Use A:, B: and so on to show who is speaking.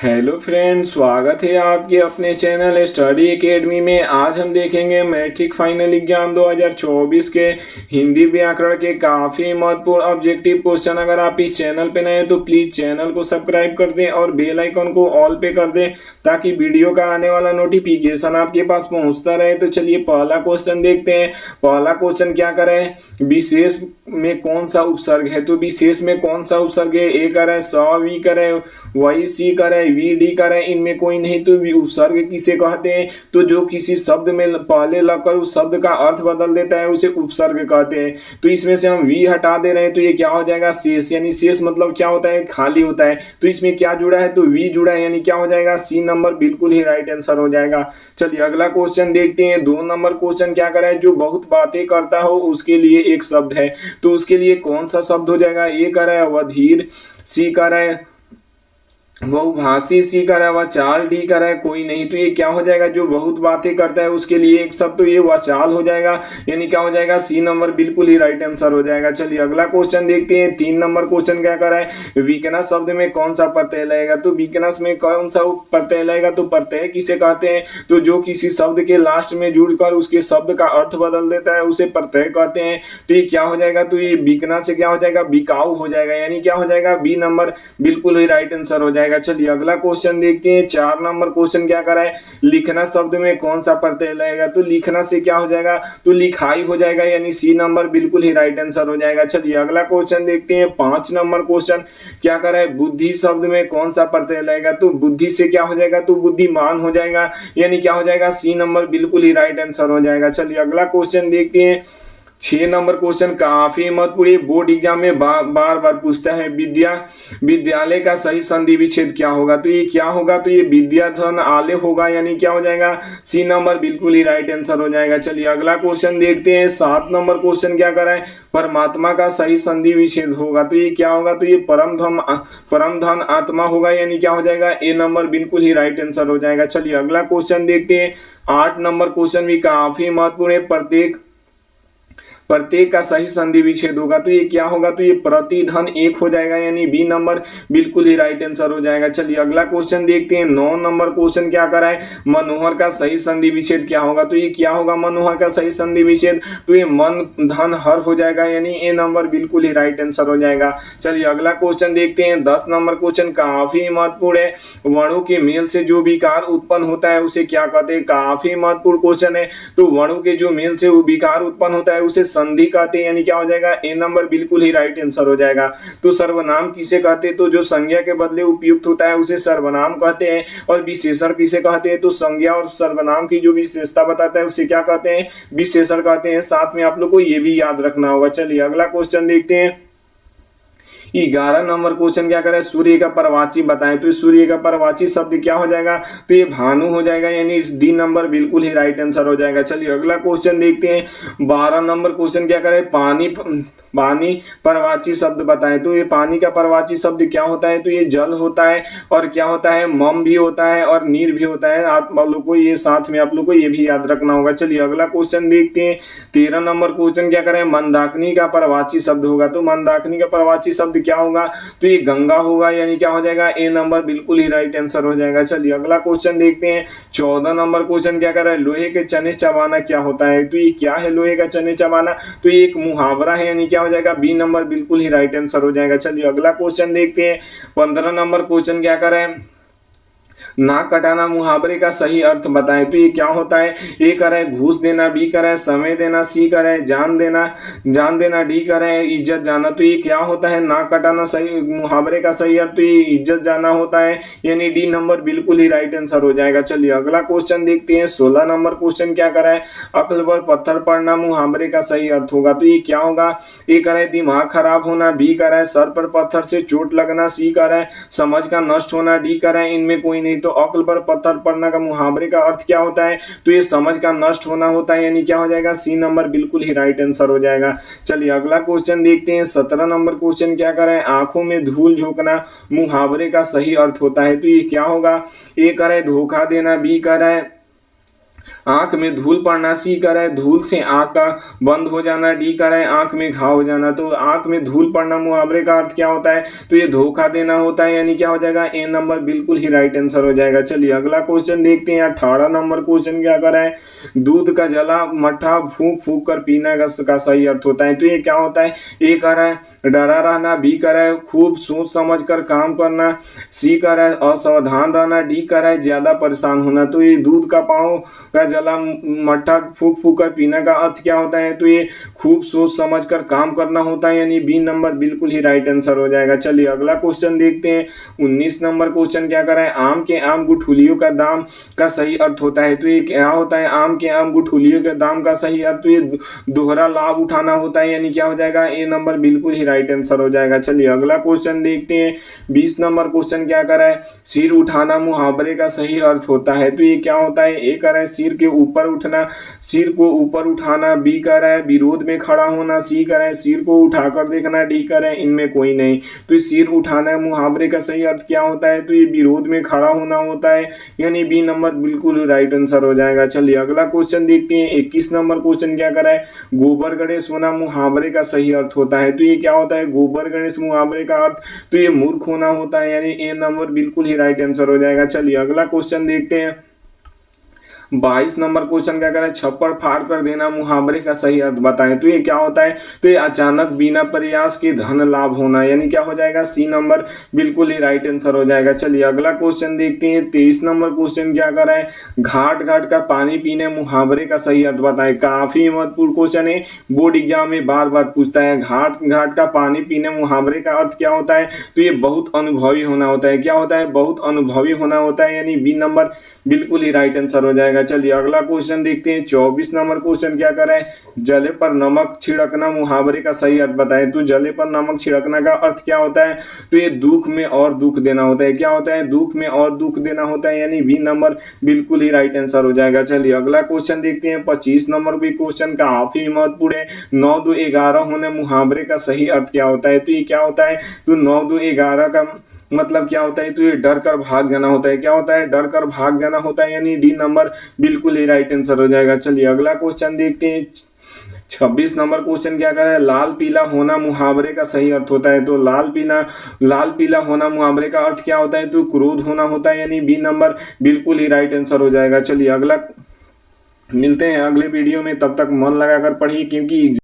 A: Hello friends, स्वागत है आपके अपने चैनल स्टडी एकेडमी में। आज हम देखेंगे मैट्रिक फाइनल एग्जाम 2024 के हिंदी व्याकरण के काफ़ी महत्वपूर्ण ऑब्जेक्टिव क्वेश्चन। अगर आप इस चैनल पे नए हैं तो प्लीज़ चैनल को सब्सक्राइब कर दें और बेल आइकन को ऑल पे कर दें ताकि वीडियो का आने वाला नोटिफिकेशन आपके पास पहुंचता रहे। तो चलिए पहला क्वेश्चन देखते हैं। पहला क्वेश्चन क्या करें, विशेष में कौन सा उपसर्ग है। तो विशेष में कौन सा उपसर्ग है, ए करें, स वी करें, वही सी करें, वी डी करें, इनमें कोई नहीं। तो उपसर्ग किसे कहते हैं, तो जो किसी शब्द में पहले लगकर उस शब्द का अर्थ बदल देता है उसे उपसर्ग कहते हैं। तो इसमें से हम वी हटा दे रहे हैं तो ये क्या हो जाएगा, शेष। यानी शेष मतलब क्या होता है, खाली होता है। तो इसमें क्या जुड़ा है, तो वी जुड़ा है, यानी क्या हो जाएगा, सी नंबर बिल्कुल ही राइट आंसर हो जाएगा। चलिए अगला क्वेश्चन देखते हैं। 2 नंबर क्वेश्चन क्या करें, जो बहुत बातें करता हो उसके लिए एक शब्द है। तो उसके लिए कौन सा शब्द हो जाएगा, ए करें अवधीर, सी करें बहुभाषी, सी करें वचाल, डी करें कोई नहीं। तो ये क्या हो जाएगा, जो बहुत बातें करता है उसके लिए एक शब्द, तो ये वचाल हो जाएगा, यानी क्या हो जाएगा, सी नंबर बिल्कुल ही राइट आंसर हो जाएगा। चलिए अगला क्वेश्चन देखते हैं। 3 नंबर क्वेश्चन क्या कर रहा है, वीकनेस शब्द में कौन सा प्रत्यय लगेगा। तो वीकनेस में कौन सा प्रत्यय लगेगा, तो प्रत्यय किसे कहते हैं, तो जो किसी शब्द के लास्ट में जुड़कर उसके शब्द का अर्थ बदल देता है उसे प्रत्यय कहते हैं। तो ये क्या हो जाएगा, तो ये वीकनेस से क्या हो जाएगा, बिकाऊ हो जाएगा, यानी क्या हो जाएगा, बी नंबर बिल्कुल ही राइट आंसर हो जाएगा। चलिए अगला क्वेश्चन देखते हैं। 4 नंबर क्वेश्चन क्या कर रहा है, लिखना शब्द में कौन सा प्रत्यय लगेगा। तो लिखना से क्या हो जाएगा, तो लिखाई हो जाएगा, यानी सी नंबर बिल्कुल ही राइट आंसर हो जाएगा। चलिए अगला क्वेश्चन देखते हैं। 5 नंबर क्वेश्चन क्या कर रहा है, बुद्धि शब्द में कौन सा प्रत्यय लगेगा। तो बुद्धि से क्या हो जाएगा, तो बुद्धिमान हो जाएगा, यानी क्या हो जाएगा, सी नंबर बिल्कुल ही राइट आंसर हो जाएगा। चलिए अगला क्वेश्चन देखते हैं। 6 नंबर क्वेश्चन काफी महत्वपूर्ण, बोर्ड एग्जाम में बार बार पूछता है, विद्यालय का सही संधि विच्छेद क्या होगा। तो ये क्या होगा, तो ये विद्याधन आले होगा, यानी क्या हो जाएगा, सी नंबर बिल्कुल ही राइट आंसर हो जाएगा। चलिए अगला क्वेश्चन देखते हैं। 7 नंबर क्वेश्चन क्या कर रहा है, परमात्मा का सही संधि विच्छेद होगा। तो ये क्या होगा, तो ये परम धन आत्मा होगा, यानी क्या हो जाएगा, ए नंबर बिल्कुल ही राइट आंसर हो जाएगा। चलिए अगला क्वेश्चन देखते हैं। 8 नंबर क्वेश्चन भी काफी महत्वपूर्ण है, प्रत्येक का सही संधि विच्छेद होगा। तो ये क्या होगा, तो ये प्रतिधन 1 हो जाएगा, यानी बी नंबर बिल्कुल ही राइट आंसर हो जाएगा। चलिए अगला क्वेश्चन देखते हैं। 9 नंबर क्वेश्चन क्या कर रहा है, मनोहर का सही संधि विच्छेद क्या होगा। तो ये क्या होगा, मनोहर का सही संधि विच्छेद, तो ये मन धन हर हो जाएगा, यानी ए नंबर बिल्कुल ही राइट आंसर हो जाएगा। चलिए अगला क्वेश्चन देखते हैं। 10 नंबर क्वेश्चन काफी महत्वपूर्ण है, वर्णों के मेल से जो विकार उत्पन्न होता है उसे क्या कहते हैं। काफी महत्वपूर्ण क्वेश्चन है। तो वर्णों के जो मेल से विकार उत्पन्न होता है उसे संधि कहते हैं, यानी क्या हो जाएगा, ए नंबर बिल्कुल ही राइट आंसर हो जाएगा। तो सर्वनाम किसे कहते हैं, तो जो संज्ञा के बदले उपयुक्त होता है उसे सर्वनाम कहते हैं। और विशेषण किसे कहते हैं, तो संज्ञा और सर्वनाम की जो विशेषता बताता है उसे क्या कहते हैं, विशेषण कहते हैं। साथ में आप लोग को ये भी याद रखना होगा। चलिए अगला क्वेश्चन देखते हैं। 11 नंबर क्वेश्चन क्या करें, सूर्य का परवाची बताएं। तो सूर्य का परवाची शब्द क्या हो जाएगा, तो ये भानु हो जाएगा, यानी डी नंबर बिल्कुल ही राइट आंसर हो जाएगा। चलिए अगला क्वेश्चन देखते हैं। 12 नंबर क्वेश्चन क्या करें, पानी परवाची शब्द बताएं। तो ये पानी का परवाची शब्द क्या होता है, तो ये जल होता है, और क्या होता है, मम भी होता है और नीर भी होता है। आप लोग को ये साथ में आप लोग को ये भी याद रखना होगा। चलिए अगला क्वेश्चन देखते हैं। 13 नंबर क्वेश्चन क्या करें, मंदाकिनी का परवाची शब्द होगा। तो मंदाकिनी का परवाची शब्द क्या होगा, तो ये गंगा होगा, यानी क्या हो जाएगा, ए नंबर बिल्कुल ही राइट आंसर हो जाएगा। चलिए अगला क्वेश्चन देखते हैं। 14 नंबर क्वेश्चन क्या कर रहा है, लोहे के चने चबाना क्या होता है। तो ये क्या है, लोहे का चने चबाना, तो ये एक मुहावरा है, यानी क्या हो जाएगा, बी नंबर बिल्कुल ही राइट आंसर हो जाएगा। चलिए अगला क्वेश्चन देखते हैं। 15 नंबर क्वेश्चन क्या कर रहे हैं, नाक कटाना मुहावरे का सही अर्थ बताएं। तो ये क्या होता है, ए करे घूस देना, बी करे समय देना, सी करे जान देना, डी करे इज्जत जाना। तो ये क्या होता है, नाक कटाना सही मुहावरे का सही अर्थ, तो ये इज्जत जाना होता है, यानी डी नंबर बिल्कुल ही राइट आंसर हो जाएगा। चलिए अगला क्वेश्चन देखते हैं। 16 नंबर क्वेश्चन क्या करा है, अक्ल पर पत्थर पड़ना मुहावरे का सही अर्थ होगा। तो ये क्या होगा, ए करे दिमाग खराब होना, बी करे सर पर पत्थर से चोट लगना, सी करे समझ का नष्ट होना, डी करे इनमें कोई नहीं। तो अक्ल पर पत्थर पड़ना का मुहावरे का अर्थ क्या होता है, तो ये समझ का नष्ट होना होता है, यानी क्या हो जाएगा, सी नंबर बिल्कुल ही राइट आंसर हो जाएगा। चलिए अगला क्वेश्चन देखते हैं। 17 नंबर क्वेश्चन क्या कर रहे हैं, आंखों में धूल झोंकना मुहावरे का सही अर्थ होता है। तो ये क्या होगा, ए करे धोखा देना, बी करे आंख में धूल पड़ना। सी कह रहा है धूल से आंख का बंद हो जाना। डी कह रहा है आंख में घाव हो जाना। तो आंख में धूल पड़ना मुहावरे का अर्थ क्या होता है, तो ये धोखा देना होता है, यानी क्या हो जाएगा ए नंबर बिल्कुल ही राइट आंसर हो जाएगा। चलिए अगला क्वेश्चन देखते हैं। 18 नंबर क्वेश्चन क्या कर रहा है, दूध का जला मट्ठा फूंक फूंक कर पीना का सही अर्थ होता है। तो ये क्या होता है, ए कह रहा है डरा रहना। बी कह रहा है खूब सोच समझ कर काम करना। सी कह रहा है असावधान रहना। डी कह रहा है ज्यादा परेशान होना। तो ये दूध का पाँव का जला मट्ठा फूंक फूंक कर पीना का अर्थ क्या होता है, तो ये खूब सोच समझ कर काम करना होता है, यानी बी नंबर बिल्कुल ही राइट आंसर हो जाएगा। चलिए अगला क्वेश्चन देखते हैं। 19 नंबर क्वेश्चन क्या कर रहा है, आम के आम गुठलियों का दाम का सही अर्थ होता है। तो ये क्या होता है, आम के आम गुठलियों के दाम का सही अर्थ, तो ये दोहरा लाभ उठाना होता है, यानी क्या हो जाएगा ए नंबर बिल्कुल ही राइट आंसर हो जाएगा। चलिए अगला क्वेश्चन देखते हैं। 20 नंबर क्वेश्चन क्या कर रहा है, सिर उठाना मुहावरे का सही अर्थ होता है। तो ये क्या होता है, ए कह रहा है सिर के ऊपर उठना, सिर को ऊपर उठाना। बी कह रहा है विरोध में खड़ा होना। सी कह रहा है सिर को उठाकर देखना। डी कह रहा है इनमें कोई नहीं। तो सिर उठाना मुहावरे का सही अर्थ क्या होता है, तो ये विरोध में खड़ा होना होता है, यानी बी नंबर बिल्कुल राइट आंसर हो जाएगा। चलिए अगला क्वेश्चन देखते हैं। 21 नंबर क्वेश्चन क्या कर रहा है, गोबर गणेश होना मुहावरे का सही अर्थ होता है। तो ये क्या होता है, गोबर गणेश मुहावरे का अर्थ, तो ये मूर्ख होना होता है, यानी ए नंबर बिल्कुल ही राइट आंसर हो जाएगा। चलिए अगला क्वेश्चन देखते हैं। 22 नंबर क्वेश्चन क्या कर रहा है, छप्पड़ फाड़ कर देना मुहावरे का सही अर्थ बताएं। तो ये क्या होता है, तो ये अचानक बिना प्रयास के धन लाभ होना, यानी क्या हो जाएगा सी नंबर बिल्कुल ही राइट आंसर हो जाएगा। चलिए अगला क्वेश्चन देखते हैं। 23 नंबर क्वेश्चन क्या कर रहा है, घाट घाट का पानी पीने मुहावरे का सही अर्थ बताएं। काफी महत्वपूर्ण क्वेश्चन है, बोर्ड एग्जाम में बार बार पूछता है। घाट घाट का पानी पीने मुहावरे का अर्थ क्या होता है, तो ये बहुत अनुभवी होना होता है। क्या होता है, बहुत अनुभवी होना होता है, यानी बी नंबर बिल्कुल ही राइट आंसर हो जाएगा। चलिए अगला क्वेश्चन देखते हैं। 24 नंबर क्वेश्चन क्या कर रहा है, जले पर नमक छिड़कना मुहावरे का सही अर्थ बताएं। तो जले पर नमक छिड़कना का अर्थ क्या होता है, तो ये दुख में और दुख देना होता है। क्या होता है, दुख में और दुख देना होता है, यानी बी नंबर बिल्कुल ही राइट आंसर हो जाएगा। चलिए अगला क्वेश्चन देखते हैं। 25 नंबर भी क्वेश्चन काफी महत्वपूर्ण है। 9 2 11 होने मुहावरे का सही अर्थ क्या होता है, तो ये क्या होता है, तो 9 2 11 का मतलब क्या होता है, तो ये डर कर भाग जाना होता है। क्या होता है, डर कर भाग जाना होता है, यानी डी नंबर बिल्कुल ही राइट आंसर हो जाएगा। चलिए अगला क्वेश्चन देखते हैं। 26 नंबर क्वेश्चन क्या कर रहा है, लाल पीला होना मुहावरे का सही अर्थ होता है। तो लाल पीला होना मुहावरे का अर्थ क्या होता है, तो क्रोध होना होता है, यानी बी नंबर बिल्कुल ही राइट आंसर हो जाएगा। चलिए अगला मिलते हैं अगले वीडियो में, तब तक मन लगाकर पढ़िए, क्योंकि